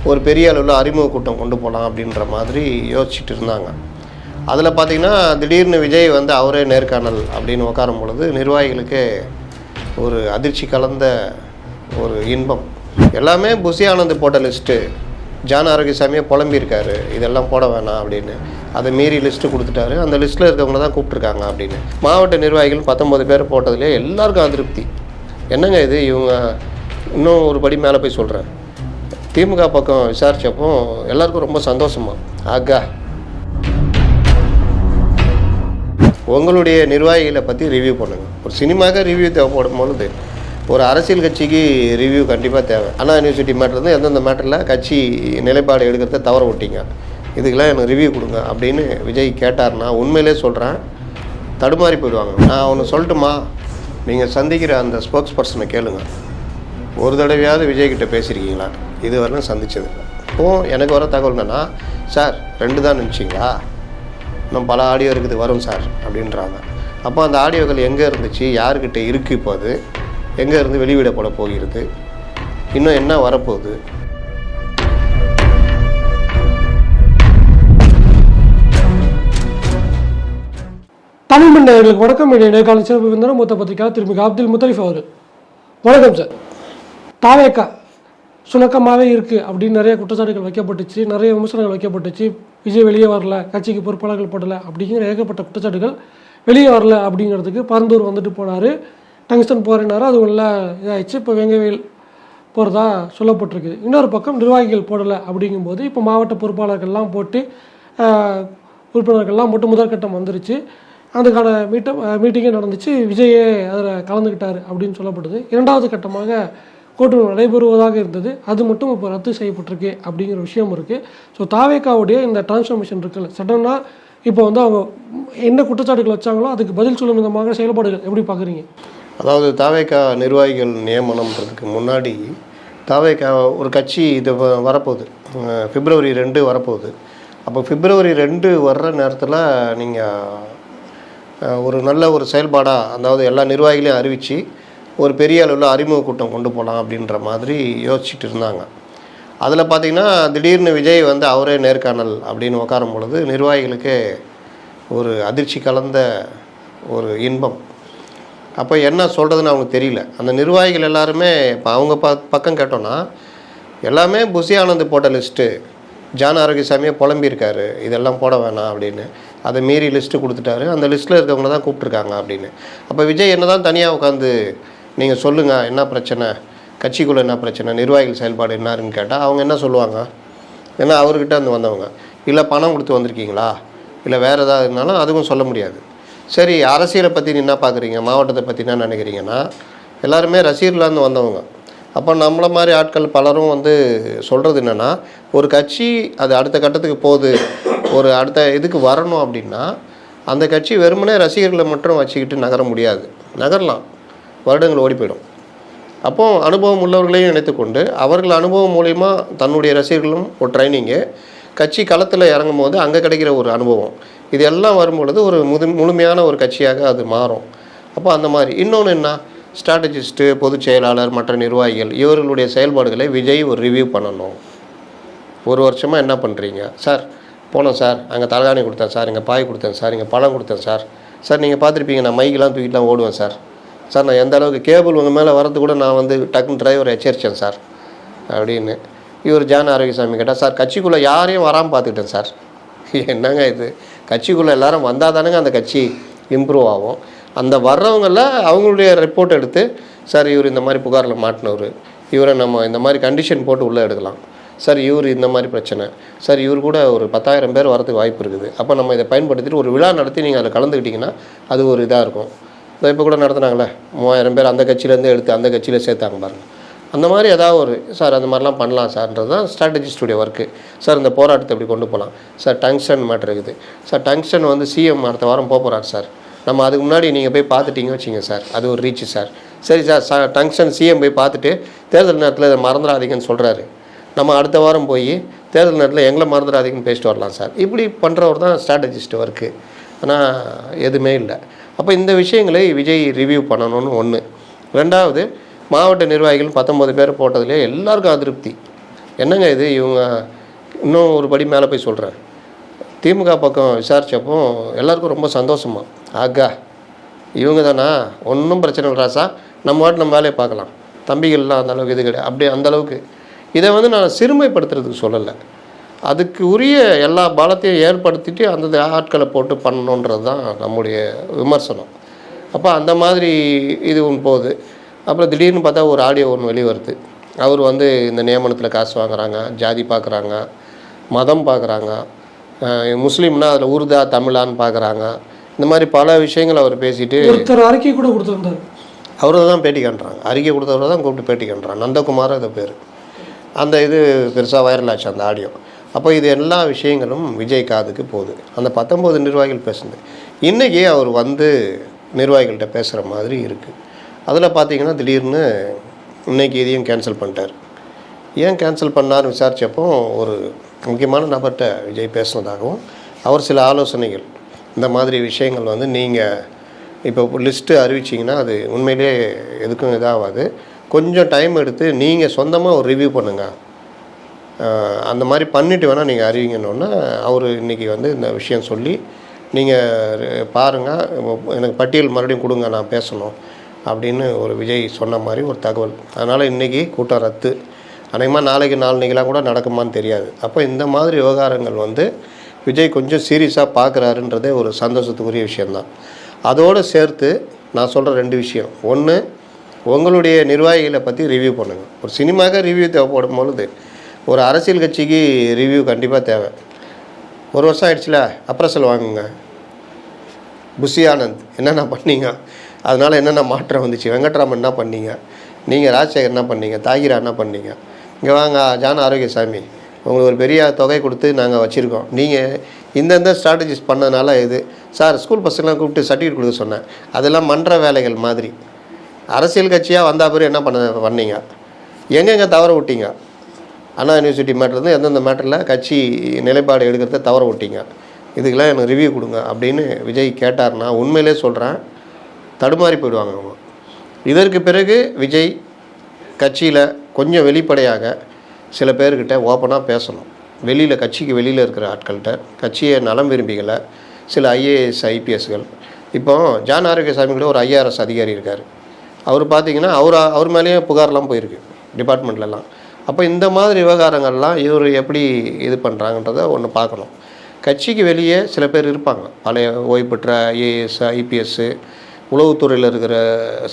ஒரு பெரிய அளவில் அறிமுக கூட்டம் கொண்டு போகலாம் அப்படின்ற மாதிரி யோசிச்சுட்டு இருந்தாங்க. அதில் பார்த்திங்கன்னா திடீர்னு விஜய் வந்து அவரே நேர்காணல் அப்படின்னு உட்காரும் பொழுது நிர்வாகிகளுக்கு ஒரு அதிர்ச்சி கலந்த ஒரு இன்பம். எல்லாமே புஷி ஆனந்த் போட்ட லிஸ்ட்டு, ஜான் ஆரோக்கியசாமியை புலம்பியிருக்காரு இதெல்லாம் போட வேணாம் அப்படின்னு. அதை மீறி லிஸ்ட்டு கொடுத்துட்டாரு. அந்த லிஸ்ட்டில் இருக்கவங்கள தான் கூப்பிட்ருக்காங்க அப்படின்னு. மாவட்ட நிர்வாகிகள் 19 பேர் போட்டதுலேயே எல்லாருக்கும் அதிருப்தி. என்னங்க இது, இவங்க இன்னும் ஒரு படி மேலே போய் சொல்கிறேன், திமுக பக்கம் விசாரித்தப்போ எல்லாருக்கும் ரொம்ப சந்தோஷமாக, ஆகா உங்களுடைய நிர்வாகிகளை பற்றி ரிவ்யூ பண்ணுங்கள். ஒரு சினிமாவுக்கு ரிவ்யூ தேவைப்படும் பொழுது ஒரு அரசியல் கட்சிக்கு ரிவ்யூ கண்டிப்பாக தேவை. அண்ணா யூனிவர்சிட்டி மேட்டர்லேருந்து எந்தெந்த மேட்டரில் கட்சி நிலைப்பாடு எடுக்கிறத தவற விட்டீங்க, இதுக்கெல்லாம் எனக்கு ரிவ்யூ கொடுங்க அப்படின்னு விஜய் கேட்டார்னா உண்மையிலே சொல்கிறேன் தடுமாறி போயிடுவாங்க. நான் ஒன்று சொல்லட்டுமா, நீங்கள் சந்திக்கிற அந்த ஸ்போக்ஸ் பர்சனை கேளுங்க, ஒரு தடவையாவது விஜய்கிட்ட பேசியிருக்கீங்களா? இது வரலும் சந்தித்தது இல்லை. இப்போது எனக்கு வர தகவல் என்னென்னா, சார் 2 தான் நினச்சிங்களா, இன்னும் பல ஆடியோ இருக்குது வரும் சார் அப்படின்றாங்க. அப்போ அந்த ஆடியோக்கள் எங்கே இருந்துச்சு, யாருக்கிட்ட இருக்குது, இப்போ அது எங்கே இருந்து வெளியிடப்பட போகிறது, இன்னும் என்ன வரப்போகுது? தமிழ் மன்னர்களுக்கு வணக்கம். நேர்காண சிறப்பு விருந்தினர் மூத்த பத்திரிகை திருமிகு அப்துல் முத்தலிஃப் அவர். வணக்கம் சார். தாவேக்கா சுணக்கமாகவே இருக்குது அப்படின்னு நிறைய குற்றச்சாட்டுகள் வைக்கப்பட்டுச்சு, நிறைய விமர்சனங்கள் வைக்கப்பட்டுச்சு. விஜய் வெளியே வரல, கட்சிக்கு பொறுப்பாளர்கள் போடலை அப்படிங்கிற ஏகப்பட்ட குற்றச்சாட்டுகள். வெளியே வரல அப்படிங்கிறதுக்கு பரந்தூர் வந்துட்டு போனார், டங்ஸ்டன் போகிறேன்னாரு, அது உள்ள இதாகிடுச்சு. இப்போ வெங்கவேல் போகிறதா சொல்லப்பட்டிருக்குது. இன்னொரு பக்கம் நிர்வாகிகள் போடலை அப்படிங்கும்போது இப்போ மாவட்ட பொறுப்பாளர்கள்லாம் போட்டு உறுப்பினர்கள்லாம் போட்டு முதற்கட்டம் வந்துருச்சு. அதுக்கான மீட்டிங்கே நடந்துச்சு. விஜயே அதில் கலந்துக்கிட்டார் அப்படின்னு சொல்லப்பட்டது. 2வது கட்டமாக கூட்டணி நடைபெறுவதாக இருந்தது, அது மட்டும் இப்போ ரத்து செய்யப்பட்டிருக்கு அப்படிங்கிற விஷயம் இருக்குது. ஸோ தாவேக்காவுடைய இந்த டிரான்ஸ்ஃபர்மேஷன் இருக்குல்ல, சடனாக இப்போ வந்து அவங்க என்ன குற்றச்சாட்டுகள் வச்சாங்களோ அதுக்கு பதில் சொல்லும் விதமாக செயல்பாடுகள் எப்படி பார்க்குறீங்க? அதாவது தாவேக்கா நிர்வாகிகள் நியமனம்ன்றதுக்கு முன்னாடி தாவேக்கா ஒரு கட்சி இது வரப்போகுது, February 2 வரப்போகுது. அப்போ February 2 வர்ற நேரத்தில் நீங்கள் ஒரு நல்ல ஒரு செயல்பாடாக, அதாவது எல்லா நிர்வாகிகளையும் அறிவித்து ஒரு பெரிய அளவில் அறிமுக கூட்டம் கொண்டு போகலாம் அப்படின்ற மாதிரி யோசிச்சுட்டு இருந்தாங்க. அதில் பார்த்திங்கன்னா திடீர்னு விஜய் வந்து அவரே நேர்காணல் அப்படின்னு உட்காரும் பொழுது நிர்வாகிகளுக்கு ஒரு அதிர்ச்சி கலந்த ஒரு இன்பம். அப்போ என்ன சொல்கிறதுன்னு அவங்களுக்கு தெரியல. அந்த நிர்வாகிகள் எல்லாருமே இப்போ அவங்க பக்கம் கேட்டோன்னா எல்லாமே புஷி ஆனந்த் போட்ட லிஸ்ட்டு, ஜான் ஆரோக்கியசாமியை புலம்பியிருக்காரு இதெல்லாம் போட வேணாம் அப்படின்னு. அதை மீறி லிஸ்ட்டு கொடுத்துட்டாரு. அந்த லிஸ்ட்டில் இருக்கவங்கள தான் கூப்பிட்ருக்காங்க அப்படின்னு. அப்போ விஜய் என்ன தான் தனியாக உட்காந்து நீங்கள் சொல்லுங்கள் என்ன பிரச்சனை, கட்சிக்குள்ளே என்ன பிரச்சனை, நிர்வாகிகள் செயல்பாடு என்னாருன்னு கேட்டால் அவங்க என்ன சொல்லுவாங்க? ஏன்னா அவர்கிட்ட வந்து வந்தவங்க, இல்லை பணம் கொடுத்து வந்திருக்கீங்களா, இல்லை வேறு ஏதாவது இருந்தாலும் அதுவும் சொல்ல முடியாது. சரி, அரசியலை பற்றி நீ என்ன பார்க்குறீங்க, மாவட்டத்தை பற்றி என்ன நினைக்கிறீங்கன்னா, எல்லாருமே ரசிகர்லேருந்து வந்தவங்க. அப்போ நம்மளை மாதிரி ஆட்கள் பலரும் வந்து சொல்கிறது என்னென்னா, ஒரு கட்சி அது அடுத்த கட்டத்துக்கு போகுது, ஒரு அடுத்த இதுக்கு வரணும் அப்படின்னா அந்த கட்சி வெறுமனே ரசிகர்களை மட்டும் வச்சுக்கிட்டு நகர முடியாது. நகரலாம், வருடங்கள் ஓடி போயிடும். அப்போது அனுபவம் உள்ளவர்களையும் நினைத்துக்கொண்டு அவர்கள் அனுபவம் மூலிமா தன்னுடைய ரசிகர்களும் ஒரு ட்ரைனிங்கு, கட்சி களத்தில் இறங்கும் போது அங்கே கிடைக்கிற ஒரு அனுபவம், இது எல்லாம் வரும்பொழுது ஒரு முழுமையான ஒரு கட்சியாக அது மாறும். அப்போ அந்த மாதிரி இன்னொன்று என்ன, ஸ்ட்ராட்டஜிஸ்ட்டு, பொதுச் செயலாளர், மற்ற நிர்வாகிகள் இவர்களுடைய செயல்பாடுகளை விஜய் ஒரு ரிவ்யூ பண்ணணும். 1 வருஷமாக என்ன பண்ணுறீங்க சார்? போனோம் சார், அங்கே தலகாணி கொடுத்தேன் சார், இங்கே பாய் கொடுத்தேன் சார், இங்கே பழம் கொடுத்தேன் சார். சார் நீங்கள் பார்த்துருப்பீங்க, நான் மைக்கெலாம் தூக்கிட்டுலாம் ஓடுவேன் சார். சார் நான் எந்த அளவுக்கு கேபிள் உங்கள் மேலே வரது கூட நான் வந்து டக்குன்னு டிரைவர் எச்சரித்தேன் சார் அப்படின்னு. இவர் ஜான் ஆரோக்கியசாமி கேட்டால், சார் கட்சிக்குள்ளே யாரையும் வராமல் பார்த்துக்கிட்டேன் சார். என்னங்க இது, கட்சிக்குள்ளே எல்லோரும் வந்தால் தானுங்க அந்த கட்சி இம்ப்ரூவ் ஆகும். அந்த வர்றவங்கள அவங்களுடைய ரிப்போர்ட் எடுத்து, சார் இவர் இந்த மாதிரி புகாரில் மாட்டினவர், இவரை நம்ம இந்த மாதிரி கண்டிஷன் போட்டு உள்ளே எடுக்கலாம் சார், இவர் இந்த மாதிரி பிரச்சனை சார், இவர் கூட ஒரு 10,000 பேர் வரதுக்கு வாய்ப்பு இருக்குது. அப்போ நம்ம இதை பயன்படுத்திட்டு ஒரு விழா நடத்தி நீங்கள் அதில் கலந்துக்கிட்டிங்கன்னா அது ஒரு இதாக இருக்கும். இப்போ கூட நடத்துனாங்களே 3000 பேர் அந்த கட்சியிலேருந்து எடுத்து அந்த கட்சியில் சேர்த்தாங்க பாருங்கள். அந்த மாதிரி ஏதாவது ஒரு சார் அந்த மாதிரிலாம் பண்ணலாம் சார்ன்றது தான் ஸ்ட்ராட்டஜிஸ்டுடைய ஒர்க்கு. சார் இந்த போராட்டத்தை எப்படி கொண்டு போகலாம் சார், டங்ஸ்டன் மேட்டர் இருக்குது சார், டங்ஸ்டன் வந்து சிஎம் அடுத்த வாரம் போகிறார் சார், நம்ம அதுக்கு முன்னாடி நீங்கள் போய் பார்த்துட்டீங்க வச்சிங்க சார், அது ஒரு ரீச்சு சார். சரி சார், டங்ஸ்டன் சிஎம் போய் பார்த்துட்டு தேர்தல் நேரத்தில் இதை மறந்துடாதீங்கன்னு சொல்கிறாரு, நம்ம அடுத்த வாரம் போய் தேர்தல் நேரத்தில் எங்களை மறந்துடாதீங்கன்னு பேசிட்டு வரலாம் சார். இப்படி பண்ணுறவர் தான் ஸ்ட்ராட்டஜிஸ்ட் ஒர்க்கு. ஆனால் எதுவுமே இல்லை. அப்போ இந்த விஷயங்களை விஜய் ரிவ்யூ பண்ணணும்னு ஒன்று. 2வது, மாவட்ட நிர்வாகிகள் 19 பேர் போட்டதுலேயே எல்லாருக்கும் அதிருப்தி. என்னங்க இது இவங்க இன்னும் ஒரு படி மேலே போய் சொல்கிறேன். திமுக பக்கம் விசாரித்தப்போ எல்லாருக்கும் ரொம்ப சந்தோஷமா, ஆகா இவங்க தானா, ஒன்றும் பிரச்சனை இல்லை ராசா, நம்ம வாட்டு நம்ம வேலையை பார்க்கலாம், தம்பிகள்லாம் அந்த அளவுக்கு இது கிடையாது அப்படி அந்தளவுக்கு. இதை வந்து நான் சிறுமைப்படுத்துறதுக்கு சொல்லலை, அதுக்கு உரிய எல்லா பலத்தையும் ஏற்படுத்திட்டு அந்த ஆட்களை போட்டு பண்ணணுன்றது தான் நம்முடைய விமர்சனம். அப்போ அந்த மாதிரி இது ஒன்று போகுது. அப்புறம் திடீர்னு பார்த்தா ஒரு ஆடியோ ஒன்று வெளியே வருது. அவர் வந்து இந்த நியமனத்தில் காசு வாங்குறாங்க, ஜாதி பார்க்குறாங்க, மதம் பார்க்குறாங்க, முஸ்லீம்னா அதில் உருதா தமிழான்னு பார்க்குறாங்க, இந்த மாதிரி பல விஷயங்கள் அவர் பேசிட்டு ஒருத்தர் அறிக்கை கூட கொடுத்துருந்தார். அவரை தான் பேட்டி காண்றாங்க, அறிக்கை கொடுத்தவரை தான் கூப்பிட்டு பேட்டி காண்றாங்க, நந்தகுமார் அது பேர். அந்த இது பெருசாக வைரல் ஆச்சு அந்த ஆடியோ. அப்போ இது எல்லா விஷயங்களும் விஜய் காதுக்கு போகுது. அந்த 19 நிர்வாகிகள் பேசுனது இன்றைக்கி அவர் வந்து நிர்வாகிகள்கிட்ட பேசுகிற மாதிரி இருக்குது. அதில் பார்த்தீங்கன்னா திடீர்னு இன்றைக்கி இதையும் கேன்சல் பண்ணிட்டார். ஏன் கேன்சல் பண்ணார்னு விசாரித்தப்போ ஒரு முக்கியமான நபர்கிட்ட விஜய் பேசுனதாகவும், அவர் சில ஆலோசனைகள், இந்த மாதிரி விஷயங்கள் வந்து நீங்கள் இப்போ லிஸ்ட்டு அறிவிச்சிங்கன்னா அது உண்மையிலே எதுக்கும் இதாகாது, கொஞ்சம் டைம் எடுத்து நீங்கள் சொந்தமாக ஒரு ரிவ்யூ பண்ணுங்கள், அந்த மாதிரி பண்ணிவிட்டு வேணால் நீங்கள் அறிவிங்கன்னொன்னே அவர் இன்றைக்கி வந்து இந்த விஷயம் சொல்லி நீங்கள் பாருங்கள், எனக்கு பட்டியல் மறுபடியும் கொடுங்க, நான் பேசணும் அப்படின்னு ஒரு விஜய் சொன்ன மாதிரி ஒரு தகவல். அதனால் இன்றைக்கி கூட்டம் ரத்து. அநேகமாக நாளைக்கு நாளைக்கெலாம் கூட நடக்குமான்னு தெரியாது. அப்போ இந்த மாதிரி விவகாரங்கள் வந்து விஜய் கொஞ்சம் சீரியஸாக பார்க்குறாருன்றதே ஒரு சந்தோஷத்துக்குரிய விஷயந்தான். அதோடு சேர்த்து நான் சொல்கிற 2 விஷயம். ஒன்று, உங்களுடைய நிர்வாகிகளை பற்றி ரிவ்யூ பண்ணுங்கள். ஒரு சினிமாவுக்கு ரிவ்யூ தேவைப்படும் பொழுது ஒரு அரசியல் கட்சிக்கு ரிவ்யூ கண்டிப்பாக தேவை. 1 வருஷம் ஆயிடுச்சுல, அப்ரசல் வாங்குங்க. புஷி ஆனந்த் என்னென்ன பண்ணீங்க, அதனால் என்னென்ன மாற்றம் வந்துச்சு, வெங்கட்ராமன் என்ன பண்ணீங்க, நீங்கள் ராஜசேகர் என்ன பண்ணீங்க, தாகிரா என்ன பண்ணீங்க, இங்கே வாங்க ஜான் ஆரோக்கியசாமி உங்களுக்கு ஒரு பெரிய தொகை கொடுத்து நாங்கள் வச்சுருக்கோம், நீங்கள் இந்தந்த ஸ்ட்ராட்டஜிஸ் பண்ணதுனால இது சார் ஸ்கூல் பசங்களாம் கூப்பிட்டு சர்டிஃபிகேட் கொடுக்க சொன்னேன், அதெல்லாம் மன்ற வேலைகள் மாதிரி. அரசியல் கட்சியாக வந்தால் பிறகு என்ன பண்ணீங்க, எங்கெங்கே தவற விட்டீங்க, அண்ணா யூனிவர்சிட்டி மேட்டர்லேருந்து எந்தெந்த மேட்டரில் கட்சி நிலைப்பாடு எடுக்கிறத தவற விட்டீங்க, இதுக்கெல்லாம் எனக்கு ரிவ்யூ கொடுங்க அப்படின்னு விஜய் கேட்டார்னா உண்மையிலே சொல்கிறேன் தடுமாறி போயிடுவாங்க அவங்க. இதற்கு பிறகு விஜய் கட்சியில் கொஞ்சம் வெளிப்படையாக சில பேர்கிட்ட ஓப்பனாக பேசணும். வெளியில் கட்சிக்கு வெளியில் இருக்கிற ஆட்கள்கிட்ட, கட்சியை நலம் விரும்பிகளை, சில ஐஏஎஸ் ஐபிஎஸ்கள். இப்போ ஜான் ஆரோக்கியசாமி கூட ஒரு ஐஆர்எஸ் அதிகாரி இருக்கார். அவர் பார்த்திங்கன்னா அவர் மேலேயே புகார்லாம் போயிருக்கு டிபார்ட்மெண்ட்லலாம். அப்போ இந்த மாதிரி விவகாரங்கள்லாம் இவர் எப்படி இது பண்ணுறாங்கன்றதை ஒன்று பார்க்கணும். கட்சிக்கு வெளியே சில பேர் இருப்பாங்க, பழைய ஓய்வு பெற்ற ஐஏஎஸ் ஐபிஎஸ்ஸு, உளவுத்துறையில் இருக்கிற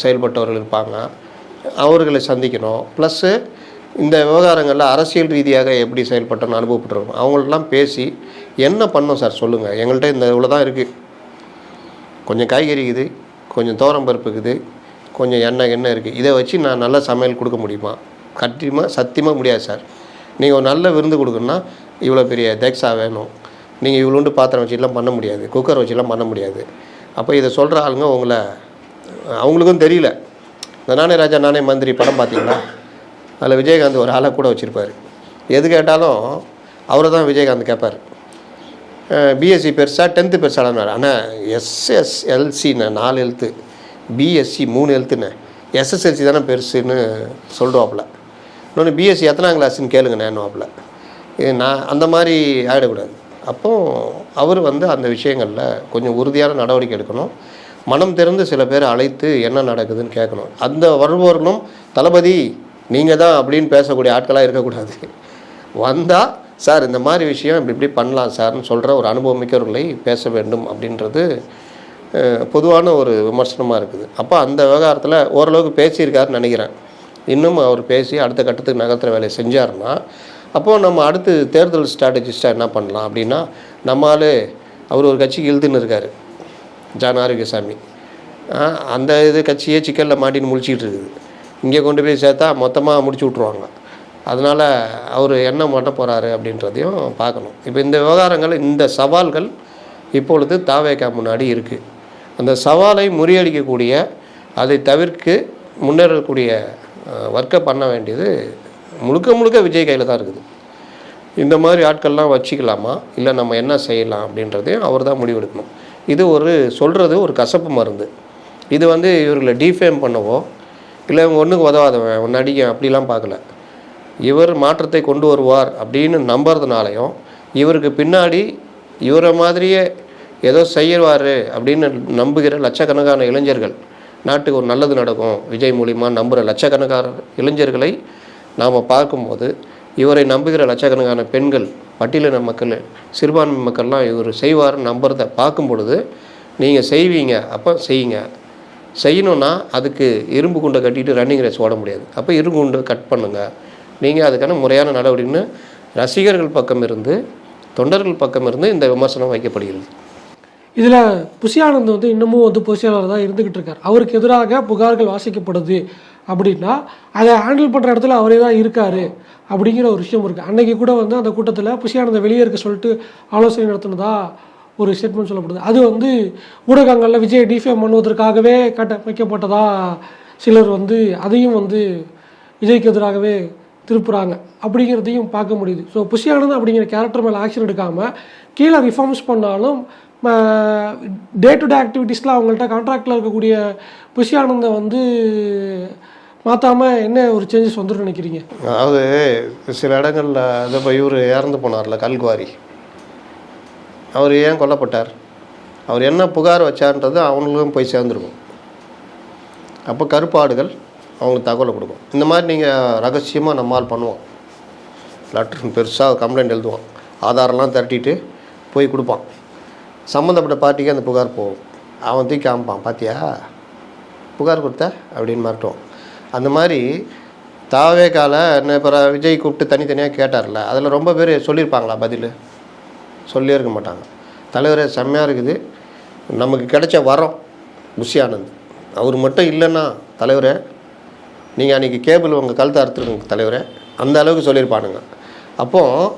செயல்பட்டவர்கள் இருப்பாங்க, அவர்களை சந்திக்கணும். ப்ளஸ்ஸு இந்த விவகாரங்களில் அரசியல் ரீதியாக எப்படி செயல்பட்டோன்னு அனுபவப்பட்டிருக்கணும். அவங்கள்ட்டலாம் பேசி என்ன பண்ணோம் சார் சொல்லுங்கள், எங்கள்கிட்ட இந்த இவ்வளோ தான் இருக்குது, கொஞ்சம் காய்கறி இருக்குது, கொஞ்சம் துவரம் பருப்பு இருக்குது, கொஞ்சம் எண்ணெய் இருக்குது, இதை வச்சு நான் நல்ல சமையல் கொடுக்க முடியுமா, சத்தியமாக முடியாது சார். நீங்கள் ஒரு நல்ல விருந்து கொடுக்கணுன்னா இவ்வளோ பெரிய தேக்ஸா வேணும், நீங்கள் இவ்வளோண்டு பாத்திரம் வச்சுலாம் பண்ண முடியாது, குக்கர் வச்சுலாம் பண்ண முடியாது. அப்போ இதை சொல்கிற ஆளுங்க அவங்களுக்கும் தெரியல. இந்த நானே ராஜா நானே மந்திரி படம் பார்த்தீங்களா, அதில் விஜயகாந்த் ஒரு ஆளை கூட வச்சுருப்பார். எது கேட்டாலும் அவரை தான் விஜயகாந்த் கேட்பார். பிஎஸ்சி பெருசா 10th பெருசாடானார், ஆனால் எஸ்எஸ்எல்சின்னு 4 எழுத்து, பிஎஸ்சி 3 எழுத்துன்னு, எஸ்எஸ்எல்சி தானே பெருசுன்னு சொல்லுவாப்புல. இன்னொன்று பிஎஸ்சி எத்தனாம் கிளாஸ்ன்னு கேளுங்க நேனுவாப்புல. நான் அந்த மாதிரி ஆகிடக்கூடாது. அப்போது அவர் அந்த விஷயங்களில் கொஞ்சம் உறுதியான நடவடிக்கை எடுக்கணும். மனம் திறந்து சில பேர் அழைத்து என்ன நடக்குதுன்னு கேட்கணும். அந்த வருபவர்களும் தளபதி நீங்கள் தான் அப்படின்னு பேசக்கூடிய ஆட்களாக இருக்கக்கூடாது. வந்தால் சார் இந்த மாதிரி விஷயம் இப்படி பண்ணலாம் சார்னு சொல்கிற ஒரு அனுபவம் மிக்கவர்களை பேச வேண்டும் அப்படின்றது பொதுவான ஒரு விமர்சனமாக இருக்குது. அப்போ அந்த விவகாரத்தில் ஓரளவுக்கு பேசியிருக்காருன்னு நினைக்கிறேன். இன்னும் அவர் பேசி அடுத்த கட்டத்துக்கு நகர்த்துற வேலையை செஞ்சார்னா அப்போது நம்ம அடுத்து தேர்தல் ஸ்ட்ராட்டஜிஸ்ட்டாக என்ன பண்ணலாம் அப்படின்னா, நம்மளால் அவர் ஒரு கட்சிக்கு இழுத்துன்னு இருக்கார் ஜான் ஆரோக்கியசாமி. அந்த கட்சியே சிக்கலில் மாட்டின்னு முடிச்சிக்கிட்டு இருக்குது. இங்கே கொண்டு போய் சேர்த்தா மொத்தமாக முடிச்சு விட்ருவாங்க. அதனால் அவர் என்ன மாட்ட போகிறாரு அப்படின்றதையும் பார்க்கணும். இப்போ இந்த விவகாரங்கள், இந்த சவால்கள் இப்பொழுது தாவேகா முன்னாடி இருக்குது. அந்த சவாலை முறியடிக்கக்கூடிய, அதை தவிர்க்க முன்னேறக்கூடிய ஒர்க்கை பண்ண வேண்டியது முழுக்க விஜய் கையில் தான் இருக்குது. இந்த மாதிரி ஆட்கள்லாம் வச்சுக்கலாமா, இல்லை நம்ம என்ன செய்யலாம் அப்படின்றதையும் அவர் தான் முடிவெடுக்கணும். இது சொல்கிறது ஒரு கசப்பு மருந்து. இது இவர்களை டீஃபேம் பண்ணவோ, இல்லை இவங்க ஒன்றுக்கு உதவாதவன் ஒன்று அடிக்க அப்படிலாம் பார்க்கல. இவர் மாற்றத்தை கொண்டு வருவார் அப்படின்னு நம்புறதுனாலையும், இவருக்கு பின்னாடி இவரை மாதிரியே ஏதோ செய்வார் அப்படின்னு நம்புகிற லட்சக்கணக்கான இளைஞர்கள், நாட்டுக்கு ஒரு நல்லது நடக்கும் விஜய் மூலிமா நம்புகிற லட்சக்கணக்கான இளைஞர்களை நாம் பார்க்கும்போது, இவரை நம்புகிற லட்சக்கணக்கான பெண்கள், பட்டியலின மக்கள், சிறுபான்மை மக்கள்லாம் இவர் செய்வார்னு நம்புறதை பார்க்கும் பொழுது நீங்கள் செய்வீங்க. அப்போ செய்யுங்க. செய்யணுன்னா அதுக்கு இரும்பு குண்டை கட்டிட்டு ரன்னிங் ரேஸ் ஓட முடியாது. அப்போ இரும்பு குண்டை கட் பண்ணுங்கள். நீங்கள் அதுக்கான முறையான நடவடிக்கைன்னு ரசிகர்கள் பக்கம் இருந்து, தொண்டர்கள் பக்கம் இருந்து இந்த விமர்சனம் வைக்கப்படுகிறது. இதில் புஷி ஆனந்த் வந்து இன்னமும் வந்து பொதுச்செயலாளர் தான் இருந்துக்கிட்டு இருக்கார். அவருக்கு எதிராக புகார்கள் வாசிக்கப்படுது அப்படின்னா அதை ஹேண்டில் பண்ணுற இடத்துல அவரே தான் இருக்கார் அப்படிங்கிற ஒரு விஷயம் இருக்குது. அன்றைக்கி கூட வந்து அந்த கூட்டத்தில் புஷி ஆனந்தை வெளியே இருக்க சொல்லிட்டு ஆலோசனை நடத்தினதா ஒரு ஸ்டேட்மெண்ட் சொல்லப்படுது. அது வந்து ஊடகங்களில் விஜய் டிஃபேம் பண்ணுவதற்காகவே வைக்கப்பட்டதா சிலர் வந்து அதையும் வந்து விஜய்க்கு எதிராகவே திருப்புறாங்க அப்படிங்கிறதையும் பார்க்க முடியுது. ஸோ புஷி ஆனந்த் அப்படிங்கிற கேரக்டர் மேலே ஆக்ஷன் எடுக்காமல் கீழே ரிஃபார்ம்ஸ் பண்ணாலும் டே டு டே ஆக்டிவிட்டீஸில் அவங்கள்ட்ட கான்ட்ராக்டில் இருக்கக்கூடிய புஷி ஆனந்தை வந்து மாற்றாமல் என்ன ஒரு சேஞ்சஸ் வந்துடும் நினைக்கிறீங்க? அதாவது சில இடங்களில் அதை இப்போ இவர் இறந்து போனார்ல, கல்குவாரி, அவர் ஏன் கொல்லப்பட்டார், அவர் என்ன புகார் வச்சார்ன்றது அவங்களுக்கும் போய் சேர்ந்துருக்கும். அப்போ கருப்பாடுகள் அவங்களுக்கு தகவலை கொடுக்கும். இந்த மாதிரி நீங்கள் ரகசியமாக நம்மால் பண்ணுவோம். லெட்டர் பெருசாக கம்ப்ளைண்ட் எழுதுவான், ஆதாரம்லாம் திரட்டிட்டு போய் கொடுப்பான். சம்மந்தப்பட்ட பார்ட்டிக்கு அந்த புகார் போகும். அவன் தூக்கி காமிப்பான், பார்த்தியா புகார் கொடுத்த அப்படின்னு மாட்டோம். அந்த மாதிரி தாவேக்கால என்ன இப்போ விஜய் கூப்பிட்டு தனித்தனியாக கேட்டார்ல, அதில் ரொம்ப பேர் சொல்லியிருப்பாங்களா? பதில் சொல்லியே இருக்க மாட்டாங்க. தலைவரே செம்மையாக இருக்குது, நமக்கு கிடைச்ச வரோம் புஷி ஆனந்த், அவர் மட்டும் இல்லைன்னா தலைவரே நீங்கள் அன்றைக்கி கேபிள் உங்கள் கழுத்தை அறுத்துருங்க தலைவரே, அந்த அளவுக்கு சொல்லியிருப்பானுங்க. அப்போது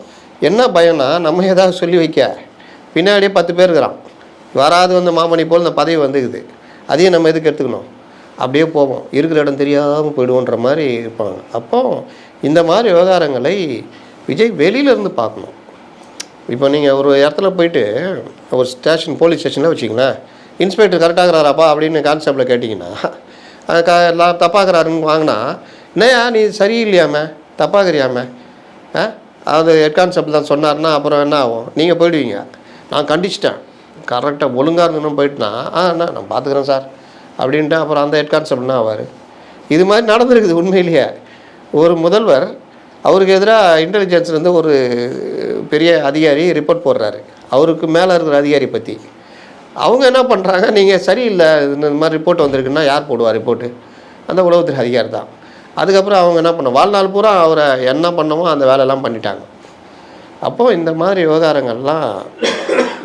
என்ன பயம்னா, நம்ம ஏதாவது சொல்லி வைக்க பின்னாடியே 10 பேர் இருக்கிறான், வராது வந்து மாமணி போல் இந்த பதவி வந்துக்குது, அதையும் நம்ம எதுக்கு எடுத்துக்கணும், அப்படியே போவோம், இருக்கிற இடம் தெரியாமல் போயிடுவோன்ற மாதிரி இருப்பாங்க. அப்போது இந்த மாதிரி விவகாரங்களை விஜய் வெளியிலேருந்து பார்க்கணும். இப்போ நீங்கள் ஒரு இடத்துல போயிட்டு ஒரு ஸ்டேஷன், போலீஸ் ஸ்டேஷனில் வச்சிங்களேன், இன்ஸ்பெக்டர் கரெக்டாக இருக்கிறாராப்பா அப்படின்னு கான்ஸ்டபிளை கேட்டிங்கன்னா, எல்லாம் தப்பாகிறாருன்னு வாங்கினா, என்னையா நீ சரியில்லையாமே, தப்பாகிறியாமே, அது ஹெட் கான்ஸ்டபிள் தான் சொன்னார்னா அப்புறம் என்ன ஆகும்? நீங்கள் போயிடுவீங்க. நான் கண்டிச்சிட்டேன், கரெக்டாக ஒழுங்காக இருந்ததுன்னு போயிட்டுனா, அண்ணா நான் பார்த்துக்குறேன் சார் அப்படின்ட்டு அப்புறம் அந்த ஹெட் கான்ஸ்டபிள் என்ன ஆவார்? இது மாதிரி நடந்துருக்குது உண்மையிலேயே. ஒரு முதல்வர் அவருக்கு எதிராக இன்டெலிஜென்ஸ்லேருந்து ஒரு பெரிய அதிகாரி ரிப்போர்ட் போடுறாரு, அவருக்கு மேலே இருக்கிற அதிகாரி பற்றி. அவங்க என்ன பண்ணுறாங்க, நீங்கள் சரியில்லை இந்த மாதிரி ரிப்போர்ட் வந்திருக்குன்னா யார் போடுவார் ரிப்போர்ட்டு? அந்த உளவுத்துறை அதிகாரி தான். அதுக்கப்புறம் அவங்க என்ன பண்ண, வாழ்நாள் பூரா அவரை என்ன பண்ணமோ அந்த வேலையெல்லாம் பண்ணிட்டாங்க. அப்போது இந்த மாதிரி விவகாரங்கள்லாம்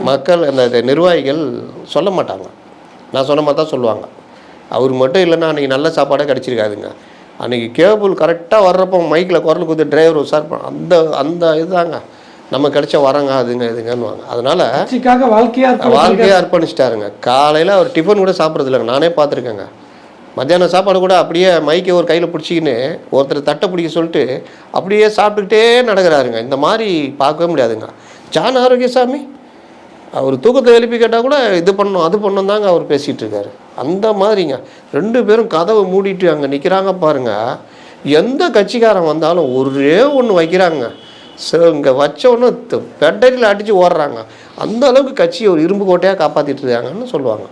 மக்கள், அந்த நிர்வாகிகள் சொல்ல மாட்டாங்க. நான் சொன்ன மாதிரி தான் சொல்லுவாங்க. அவர் மட்டும் இல்லைன்னா அன்றைக்கி நல்ல சாப்பாடே கிடச்சிருக்காதுங்க. அன்றைக்கி கேபிள் கரெக்டாக வர்றப்போ மைக்கில் குரல் கொடுத்து டிரைவர் உஷார் பண்ண அந்த இதுதாங்க நம்ம கிடைச்ச வரங்க அதுங்க இதுங்கன்னுவாங்க. அதனால் வாழ்க்கையாக அர்ப்பணிச்சிட்டாருங்க. காலையில் அவர் டிஃபன் கூட சாப்பிட்றது இல்லைங்க, நானே பார்த்துருக்கேங்க. மத்தியானம் சாப்பாடு கூட அப்படியே மைக்கை ஒரு கையில் பிடிச்சிக்கின்னு ஒருத்தர் தட்டை பிடிக்க சொல்லிட்டு அப்படியே சாப்பிட்டுக்கிட்டே நடக்கிறாருங்க. இந்த மாதிரி பார்க்கவே முடியாதுங்க. ஜான் ஆரோக்கியசாமி அவர் தூக்கத்தை எழுப்பி கேட்டால் கூட இது பண்ணணும் அது பண்ணணும் தாங்க அவர் பேசிகிட்டு இருக்காரு. அந்த மாதிரிங்க 2 பேரும் கதவை மூடிட்டு அங்கே நிற்கிறாங்க பாருங்கள். எந்த கட்சிக்காரன் வந்தாலும் ஒரே ஒன்று வைக்கிறாங்க, இங்கே வச்ச ஒன்று பெட்டரியில் அடித்து ஓடுறாங்க. அந்த அளவுக்கு கட்சியை ஒரு இரும்பு கோட்டையாக காப்பாற்றிட்டு இருக்காங்கன்னு சொல்லுவாங்க.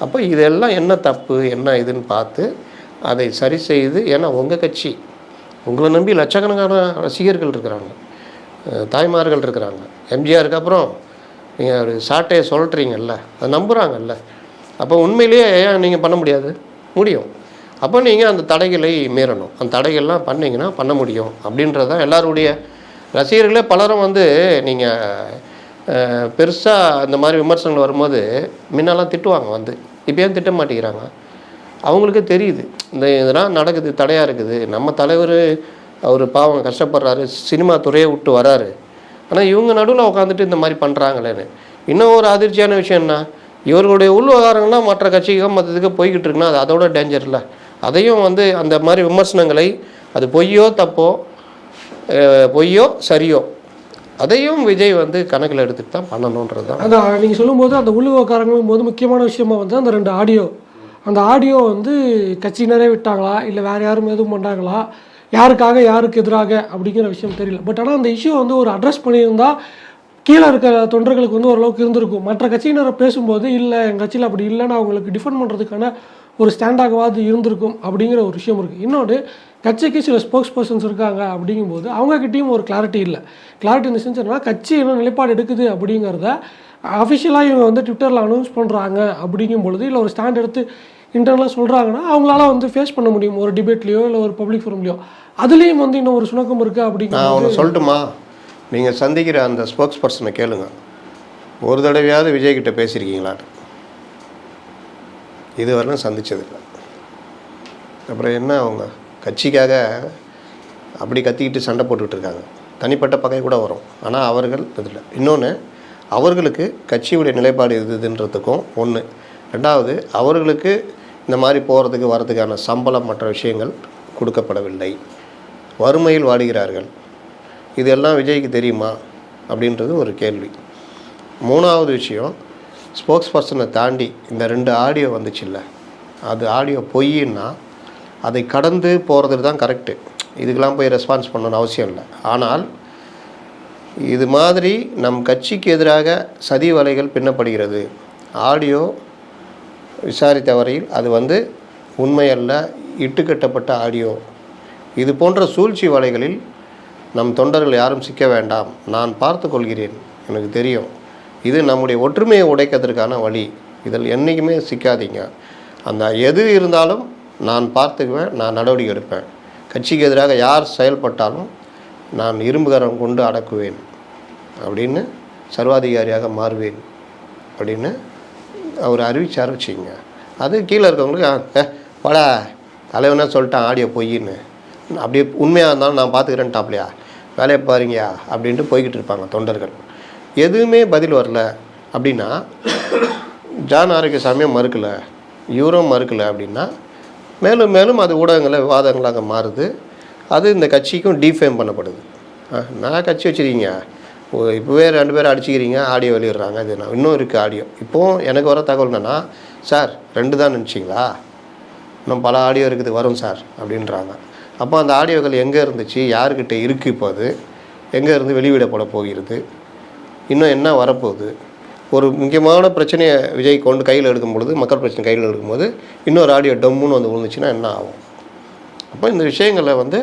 அப்போ இதெல்லாம் என்ன தப்பு என்ன இதுன்னு பார்த்து அதை சரி செய்து, ஏன்னா உங்கள் கட்சி, உங்களை நம்பி லட்சக்கணக்கான ரசிகர்கள் இருக்கிறாங்க, தாய்மார்கள் இருக்கிறாங்க. எம்ஜிஆருக்கு அப்புறம் நீங்கள் ஒரு சாட்டையை சொல்கிறீங்கல்ல, அதை நம்புகிறாங்கல்ல. அப்போ உண்மையிலேயே நீங்கள் பண்ண முடியாது, முடியும். அப்போ நீங்கள் அந்த தடைகளை மீறணும். அந்த தடைகள்லாம் பண்ணிங்கன்னா பண்ண முடியும் அப்படின்றது தான் எல்லாருடைய ரசிகர்களே. பலரும் வந்து நீங்கள் பெருசாக இந்த மாதிரி விமர்சனங்கள் வரும்போது முன்னெல்லாம் திட்டுவாங்க, வந்து இப்போ ஏன் திட்ட மாட்டேங்கிறாங்க? அவங்களுக்கே தெரியுது இந்த இதெல்லாம் நடக்குது, தடையாக இருக்குது. நம்ம தலைவர் அவர் பாவம் கஷ்டப்படுறாரு, சினிமா துறையை விட்டு வராரு, ஆனால் இவங்க நடுவில் உட்காந்துட்டு இந்த மாதிரி பண்ணுறாங்களேன்னு. இன்னும் ஒரு அதிர்ச்சியான விஷயம் என்ன, இவர்களுடைய உள் விவகாரங்கள்லாம் மற்ற கட்சிகள் மற்றதுக்கு போய்கிட்டு இருக்குன்னா அது அதோட டேஞ்சர் இல்லை. அதையும் வந்து அந்த மாதிரி விமர்சனங்களை, அது பொய்யோ தப்போ பொய்யோ சரியோ, அதையும் விஜய் வந்து கணக்கில் எடுத்துகிட்டு தான் பண்ணணுன்றது தான். அதான் நீங்கள் சொல்லும்போது அந்த உள் விவகாரங்களும் போது முக்கியமான விஷயமா வந்து அந்த 2 ஆடியோ, அந்த ஆடியோ வந்து கட்சியினரே விட்டாங்களா இல்லை வேறு யாரும் எதுவும் பண்ணுறாங்களா யாருக்காக யாருக்கு எதிராக அப்படிங்கிற விஷயம் தெரியல. பட் ஆனால் அந்த இஷ்யூ வந்து ஒரு அட்ரஸ் பண்ணியிருந்தா கீழே இருக்க தொண்டர்களுக்கு வந்து ஓரளவுக்கு இருந்திருக்கும். மற்ற கட்சியினரை பேசும்போது இல்லை எங்கள் கட்சியில் அப்படி இல்லைன்னு அவங்களுக்கு டிஃபெண்ட் பண்ணுறதுக்கான ஒரு ஸ்டாண்டாகவாது இருந்திருக்கும் அப்படிங்கிற ஒரு விஷயம் இருக்குது. இன்னொன்று, கட்சிக்கு சில ஸ்போக்ஸ் பர்சன்ஸ் இருக்காங்க அப்படிங்கும்போது அவங்கக்கிட்டையும் ஒரு கிளாரிட்டி இல்லை. கிளாரிட்டி இந்த சென்ஸ் என்னன்னா, கட்சி என்ன நிலைப்பாடு எடுக்குது அப்படிங்கிறத அஃபிஷியலாக இவங்க வந்து ட்விட்டரில் அனௌன்ஸ் பண்ணுறாங்க அப்படிங்கும் பொழுது, இல்லை ஒரு ஸ்டாண்ட் எடுத்து இன்டர்னலாக சொல்கிறாங்கன்னா அவங்களால வந்து ஃபேஸ் பண்ண முடியும் ஒரு டிபேட்லேயோ இல்லை ஒரு பப்ளிக் ஃபோரம்லையோ. அதுலேயும் வந்து இன்னும் ஒரு சுணக்கம் இருக்குது அப்படிங்கிற. நான் ஒன்று சொல்லட்டுமா? நீங்கள் சந்திக்கிற அந்த ஸ்போக்ஸ் பர்சனை கேளுங்க, ஒரு தடவையாவது விஜய்கிட்ட பேசியிருக்கீங்களான்னு. இதுவரையும் சந்தித்ததில்லை. அப்புறம் என்ன, அவங்க கட்சிக்காக அப்படி கத்திக்கிட்டு சண்டை போட்டுக்கிட்டு இருக்காங்க. தனிப்பட்ட பகை கூட வரும், ஆனால் அவர்கள் இதில் இன்னொன்று, அவர்களுக்கு கட்சியுடைய நிலைப்பாடு இதுன்றதுக்கும் ஒன்று. ரெண்டாவது, அவர்களுக்கு இந்த மாதிரி போகிறதுக்கு வரதுக்கான சம்பளம் மற்ற விஷயங்கள் கொடுக்கப்படவில்லை, வறுமையில் வாடுகிறார்கள். இதெல்லாம் விஜய்க்கு தெரியுமா அப்படின்றது ஒரு கேள்வி. மூணாவது விஷயம், ஸ்போக்ஸ் பர்சனை தாண்டி இந்த 2 ஆடியோ வந்துச்சுல்ல, அது ஆடியோ பொய்ன்னா அதை கடந்து போகிறது தான் கரெக்டு. இதுக்கெல்லாம் போய் ரெஸ்பான்ஸ் பண்ணணும்னு அவசியம் இல்லை. ஆனால் இது மாதிரி நம் கட்சிக்கு எதிராக சதி வலைகள் பின்னப்படுகிறது, ஆடியோ விசாரித்த வரையில் அது வந்து உண்மையல்ல, இட்டுக்கட்டப்பட்ட ஆடியோ. இது போன்ற சூழ்ச்சி வலைகளில் நம் தொண்டர்கள் யாரும் சிக்க வேண்டாம், நான் பார்த்து கொள்கிறேன், எனக்கு தெரியும். இது நம்முடைய ஒற்றுமையை உடைக்கிறதுக்கான வழி. இதில் என்றைக்குமே சிக்காதீங்க. அந்த எது இருந்தாலும் நான் பார்த்துக்குவேன், நான் நடவடிக்கை எடுப்பேன். கட்சிக்கு எதிராக யார் செயல்பட்டாலும் நான் இரும்புகரம் கொண்டு அடக்குவேன் அப்படின்னு, சர்வாதிகாரியாக மாறுவேன் அப்படின்னு அவர் அறிவிச்சார் வச்சுங்க. அது கீழே இருக்கவங்களுக்கு பட தலைவனாக சொல்லிட்டான் ஆடியோ பொய்ன்னு, அப்படியே உண்மையாக இருந்தாலும் நான் பார்த்துக்கிறேன்ட்டாப்லையா, வேலையை பாருங்கயா அப்படின்ட்டு போய்கிட்டு இருப்பாங்க தொண்டர்கள். எதுவுமே பதில் வரல அப்படின்னா, ஜான் ஆரோக்கியசாமியும் மறுக்கலை, இவரும் மறுக்கலை அப்படின்னா, மேலும் மேலும் அது ஊடகங்களில் விவாதங்களாக மாறுது. அது இந்த கட்சிக்கும் டீஃபேம் பண்ணப்படுது. நான் கட்சி வச்சுருக்கீங்க, இப்போவே 2 பேர் அடிச்சுக்கிறீங்க, ஆடியோ வெளியிடுறாங்க. இது நான் இன்னும் இருக்குது ஆடியோ. இப்போது எனக்கு வர தகவல் என்னென்னா, சார் 2 தான் நினச்சிங்களா, இன்னும் பல ஆடியோ இருக்குது, வரும் சார் அப்படின்றாங்க. அப்போ அந்த ஆடியோக்கள் எங்கே இருந்துச்சு, யாருக்கிட்ட இருக்குது, இப்போ அது எங்கே இருந்து வெளியிடப்பட போகிறது, இன்னும் என்ன வரப்போகுது? ஒரு முக்கியமான பிரச்சனையை விஜய் கொண்டு கையில் எடுக்கும் பொழுது, மக்கள் பிரச்சனை கையில் எடுக்கும்போது இன்னொரு ஆடியோ டம்முன்னு வந்து விழுந்துச்சுன்னா என்ன ஆகும்? அப்போ இந்த விஷயங்களை வந்து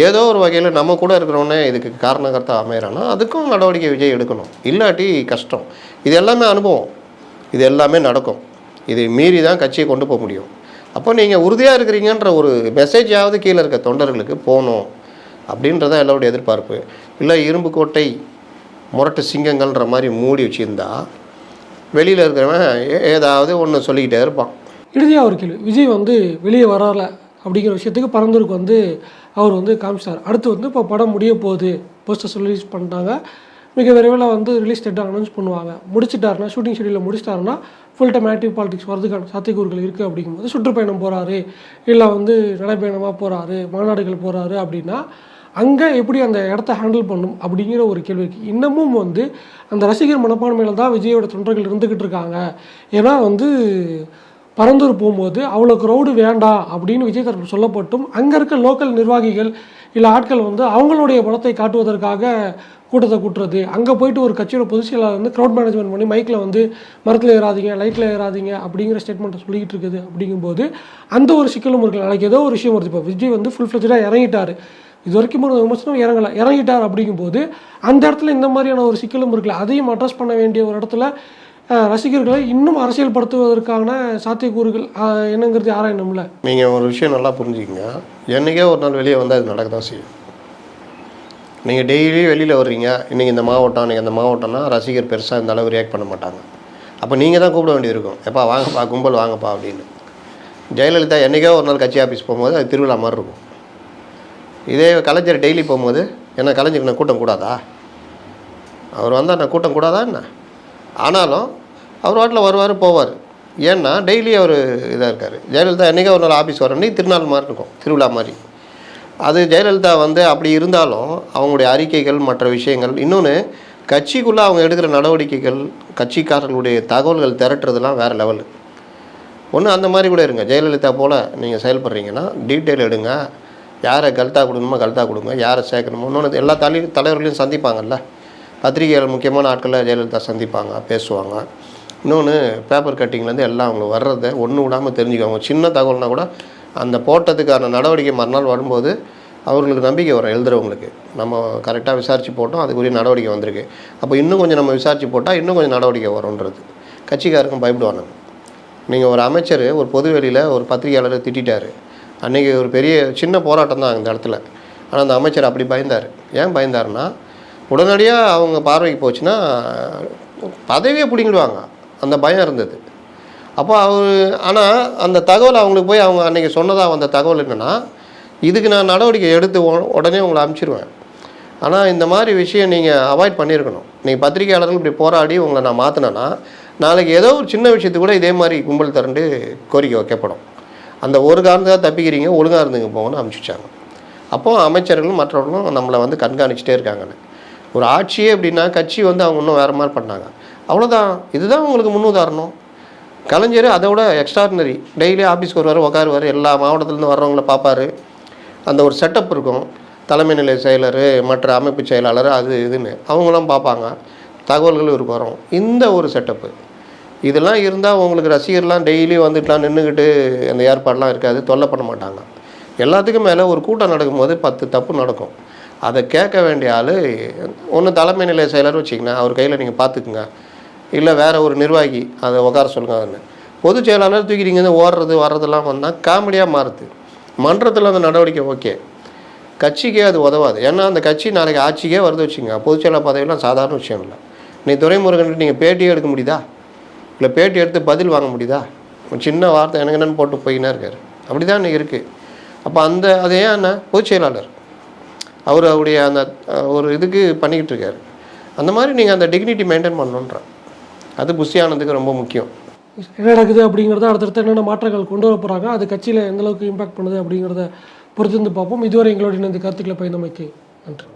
ஏதோ ஒரு வகையில் நம்ம கூட இருக்கிறவனே இதுக்கு காரணகர்த்தா அமைகிறான்னா அதுக்கும் நடவடிக்கை விஜய் எடுக்கணும். இல்லாட்டி கஷ்டம். இது எல்லாமே அனுபவம், இது எல்லாமே நடக்கும். இதை மீறி தான் கட்சியை கொண்டு போக முடியும். அப்போ நீங்கள் உறுதியாக இருக்கிறீங்கன்ற ஒரு மெசேஜாவது கீழே இருக்க தொண்டர்களுக்கு போகணும் அப்படின்றத எல்லாருடைய எதிர்பார்ப்பு. இல்லை இரும்பு கோட்டை முரட்டு சிங்கங்கள்ன்ற மாதிரி மூடி வச்சுருந்தா வெளியில் இருக்கிறவன் ஏதாவது ஒன்று சொல்லிக்கிட்டே இருப்பான். இறுதியாக ஒரு கேள்வி, விஜய் வந்து வெளியே வரல அப்படிங்கிற விஷயத்துக்கு பரந்தூருக்கு வந்து அவர் வந்து காமிச்சார். அடுத்து வந்து இப்போ படம் முடிய போகுது, போஸ்டர்ஸ் ரிலீஸ் பண்ணிட்டாங்க, மிக விரைவில் வந்து ரிலீஸ் டேட்டை அனௌன்ஸ் பண்ணுவாங்க. முடிச்சிட்டாருன்னா, ஷூட்டிங் ஷெடியூலில் முடிச்சிட்டாருன்னா ஃபுல் டைம் ஆக்டிவ் பாலிடிக்ஸ் வரதுக்கான சாத்தியக்கூறுகள் இருக்குது. அப்படிங்கும்போது சுற்றுப்பயணம் போகிறாரு, இல்லை வந்து நடைப்பயணமாக போகிறாரு, மாநாடுகள் போகிறாரு அப்படின்னா அங்கே எப்படி அந்த இடத்த ஹேண்டில் பண்ணும் அப்படிங்கிற ஒரு கேள்விக்கு இன்னமும் வந்து அந்த ரசிகர் மனப்பான்மையில் தான் விஜயோட தொண்டர்கள் இருந்துக்கிட்டு இருக்காங்க. ஏன்னா வந்து பரந்தூர் போகும்போது அவ்வளோ க்ரௌடு வேண்டாம் அப்படின்னு விஜய் தரப்பு சொல்லப்பட்டும், அங்கே இருக்க லோக்கல் நிர்வாகிகள் இல்லை ஆட்கள் வந்து அவங்களுடைய படத்தை காட்டுவதற்காக கூட்டத்தை கூட்டுறது, அங்கே போயிட்டு ஒரு கட்சியோட பொதுச் செயலாளர் வந்து க்ரௌட் மேனேஜ்மெண்ட் பண்ணி மைக்கில் வந்து மரத்தில் ஏறாதீங்க, லைட்டில் ஏறாதீங்க அப்படிங்கிற ஸ்டேட்மெண்ட்டை சொல்லிக்கிட்டு இருக்குது. அப்படிங்கும்போது அந்த ஒரு சிக்கலும் இருக்குது. நாளைக்கு ஏதோ ஒரு விஷயம் வருது. இப்போ விஜய் வந்து ஃபுல் ஃப்ளெஜ்டாக இறங்கிட்டார், இது வரைக்கும் ஒரு விமர்சனம் இறங்கிட்டார். அப்படிங்கும்போது அந்த இடத்துல இந்த மாதிரியான ஒரு சிக்கலும் இருக்குல்ல, அதையும் அட்ரஸ் பண்ண வேண்டிய ஒரு இடத்துல ரசிகர்களை இன்னும் அரசியல் படுத்துவதற்கான சாத்தியக்கூறுகள் என்னங்கிறது ஆராயணும்ல. நீங்கள் ஒரு விஷயம் நல்லா புரிஞ்சுக்கிங்க, என்றைக்கே ஒரு நாள் வெளியே வந்தால் அது நடக்க தான் செய்யும். நீங்கள் டெய்லி வெளியில் வர்றீங்க, இன்றைக்கி இந்த மாவட்டம், இன்றைக்கி அந்த மாவட்டம்னா ரசிகர் பெருசாக இந்த அளவு ரியாக்ட் பண்ண மாட்டாங்க. அப்போ நீங்கள் தான் கூப்பிட வேண்டியிருக்கும், எப்பா வாங்கப்பா, கும்பல் வாங்கப்பா அப்படின்னு. ஜெயலலிதா என்றைக்கே ஒரு நாள் கட்சி ஆஃபீஸ் போகும்போது அது திருவிழா மாதிரி இருக்கும். இதே கலைஞர் டெய்லி போகும்போது, ஏன்னா கலைஞருக்கு நான் கூட்டம் கூடாதா, அவர் வந்தால் நான் கூட்டம் கூடாதா என்ன? ஆனாலும் அவர் வாட்டில் வருவார் போவார். ஏன்னா டெய்லி அவர் இதாக இருக்கார். ஜெயலலிதா என்றைக்கே ஒரு நாள் ஆஃபீஸ் வரேன்னே திருநாள் மாதிரி இருக்கும், திருவிழா மாதிரி. அது ஜெயலலிதா வந்து அப்படி இருந்தாலும் அவங்களுடைய அறிக்கைகள் மற்ற விஷயங்கள், இன்னொன்று கட்சிக்குள்ளே அவங்க எடுக்கிற நடவடிக்கைகள், கட்சிக்காரர்களுடைய தகவல்கள் திரட்டுறதுலாம் வேறு லெவலு. ஒன்று அந்த மாதிரி கூட இருங்க. ஜெயலலிதா போல் நீங்கள் செயல்படுறீங்கன்னா டீட்டெயில் எடுங்க, யாரை கல்தா கொடுக்கணுமோ கல்தா கொடுங்க, யாரை சேர்க்கணுமோ. இன்னொன்று எல்லா தலைவர்களையும் சந்திப்பாங்கல்ல, பத்திரிகைகள் முக்கியமான ஆட்களில் ஜெயலலிதா சந்திப்பாங்க, பேசுவாங்க. இன்னொன்று பேப்பர் கட்டிங்லேருந்து எல்லாம் அவங்க வர்றதை ஒன்று விடாமல் தெரிஞ்சுக்குவாங்க. சின்ன தகவல்னால் கூட அந்த போட்டதுக்கான நடவடிக்கை மறுநாள் வரும்போது அவர்களுக்கு நம்பிக்கை வரும், எழுதுகிறவங்களுக்கு. நம்ம கரெக்டாக விசாரித்து போட்டோம், அதுக்குரிய நடவடிக்கை வந்திருக்கு, அப்போ இன்னும் கொஞ்சம் நம்ம விசாரித்து போட்டால் இன்னும் கொஞ்சம் நடவடிக்கை வரும்ன்றது. கட்சிக்காரங்க பயப்படுவாங்க. நீங்கள் ஒரு அமைச்சர் ஒரு பொதுவெளியில் ஒரு பத்திரிகையாளரை திட்டார், அன்றைக்கி ஒரு பெரிய சின்ன போராட்டம் தான் அந்த இடத்துல. ஆனால் அந்த அமைச்சர் அப்படி பயந்தார். ஏன் பயந்தாருன்னா, உடனடியாக அவங்க பார்வைக்கு போச்சுன்னா பதவியே பிடிங்கிடுவாங்க, அந்த பயம் இருந்தது. அப்போ ஆனால் அந்த தகவல் அவங்களுக்கு போய் அவங்க அன்றைக்கி சொன்னதாக வந்த தகவல் என்னென்னா, இதுக்கு நான் நடவடிக்கை எடுத்து உடனே உங்களை அனுப்பிச்சிடுவேன். ஆனால் இந்த மாதிரி விஷயம் நீங்கள் அவாய்ட் பண்ணியிருக்கணும். நீங்கள் பத்திரிகையாளர்கள் இப்படி போராடி உங்களை நான் மாற்றினேன்னா, நாளைக்கு ஏதோ ஒரு சின்ன விஷயத்துக்கு கூட இதே மாதிரி கும்பல் திரண்டு கோரிக்கை வைக்கப்படும். அந்த ஒரு காரணத்துக்காக தப்பிக்கிறீங்க, ஒழுங்காக இருந்துங்க போங்கன்னு அனுப்பிச்சிச்சாங்க. அப்போது அமைச்சர்களும் மற்றவர்களும் நம்மளை கண்காணிச்சிட்டே இருக்காங்கன்னு. ஒரு ஆட்சியே அப்படின்னா கட்சி அவங்க இன்னும் வேறு மாதிரி பண்ணாங்க, அவ்வளோதான். இதுதான் உங்களுக்கு முன்னுதாரணம். கலைஞர் அதோட எக்ஸ்ட்ராடினரி. டெய்லி ஆஃபீஸ்க்கு வருவார், உட்காருவார், எல்லா மாவட்டத்துலேருந்து வர்றவங்கள பார்ப்பார். அந்த ஒரு செட்டப் இருக்கும். தலைமை நிலை செயலர், மற்ற அமைப்பு செயலாளர், அது இதுன்னு அவங்களாம் பார்ப்பாங்க, தகவல்கள் இருக்கு வரும். இந்த ஒரு செட்டப்பு இதெல்லாம் இருந்தால் உங்களுக்கு ரசிகர்லாம் டெய்லி வந்துட்டுலாம் நின்றுக்கிட்டு அந்த ஏற்பாடெலாம் இருக்காது, தொல்லை பண்ண மாட்டாங்க. எல்லாத்துக்கும் மேலே ஒரு கூட்டம் நடக்கும்போது 10 தப்பு நடக்கும். அதை கேட்க வேண்டிய ஆள் ஒன்று தலைமை நிலை செயலர் வச்சிங்கன்னா அவர் கையில் நீங்கள் பார்த்துக்குங்க, இல்லை வேறு ஒரு நிர்வாகி அதை உட்கார சொல்லுங்க. அதுன்னு பொதுச் செயலாளர் தூக்கிட்டீங்க ஓடுறது வர்றதெல்லாம் வந்தால் காமெடியாக மாறுது. மன்றத்தில் அந்த நடவடிக்கை ஓகே, கட்சிக்கே அது உதவாது. ஏன்னா அந்த கட்சி நாளைக்கு ஆட்சிக்கே வருது வச்சுங்க, பொதுச் செயலாளர் பதவியெல்லாம் சாதாரண விஷயம் இல்லை. நீ துரைமுருகன் நீங்கள் பேட்டியே எடுக்க முடியுதா, இல்லை பேட்டி எடுத்து பதில் வாங்க முடியுதா? ஒரு சின்ன வார்த்தை எனக்கு என்னென்னு போட்டு போயின்னே இருக்கார். அப்படி தான் இன்றைக்கி இருக்குது. அப்போ அது ஏன் என்ன பொதுச் செயலாளர் அவருடைய அந்த ஒரு இதுக்கு பண்ணிக்கிட்டு இருக்காரு. அந்த மாதிரி நீங்கள் அந்த டிக்னிட்டி மெயின்டைன் பண்ணணுன்ற அது புஷியானதுக்கு ரொம்ப முக்கியம். என்ன நடக்குது அப்படிங்கிறத அடுத்தடுத்து என்னென்ன மாற்றங்கள் கொண்டு வர போகிறாங்க, அது கட்சியில் எந்தளவுக்கு இம்பாக்ட் பண்ணுது அப்படிங்கிறத பொறுத்திருந்து பார்ப்போம். இதுவரை எங்களுடைய இந்த கருத்துக்களை பயந்தமைக்கு நன்றி.